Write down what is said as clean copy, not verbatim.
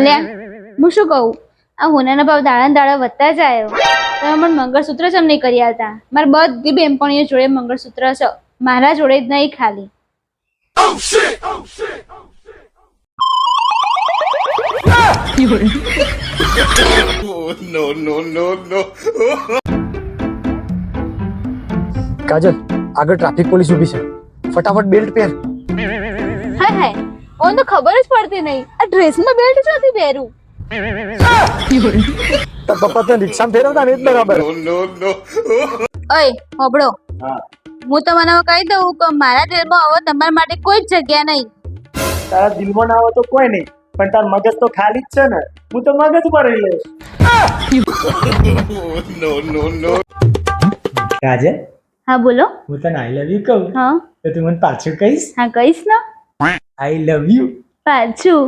અલ્યા હું શું કહું, આ હોનાના ભાવ દાડા દાડા વધતા જાય. તમે મને મંગળસૂત્ર જ નહીં કરી આલતા. મારી બધી બેનપણીઓ જોડે મંગળસૂત્ર છે, મારા જોડે જ નહીં ખાલી. કાજલ, આગળ ટ્રાફિક પોલીસ ઊભી છે, ફટાફટ બેલ્ટ પહેર. હાય હાય, ઓન તો ખબર જ પડતી નહીં આ ડ્રેસમાં બેલ્ટ જ નથી પહેરું. તાર પપ્પા તને રિક્ષામાં ફેરવતા ને એ જ બરાબર. ઓય હોબળો, હું તમને હવે કહી દઉં કે મારા દિલમાં હવે તમારા માટે કોઈ જ જગ્યા નહીં. તારા દિલમાં ના આવે તો કોઈ નહીં, પણ તાર મગજ તો ખાલી જ છે ને. હું તો મગજ પર રહી લઈશ. રાજે, હા બોલો. હું તને આઈ લવ યુ કહું હા તો તું મને પાછું કહીશ? હા કહીશ ને. આઈ લવ યુ. પાછું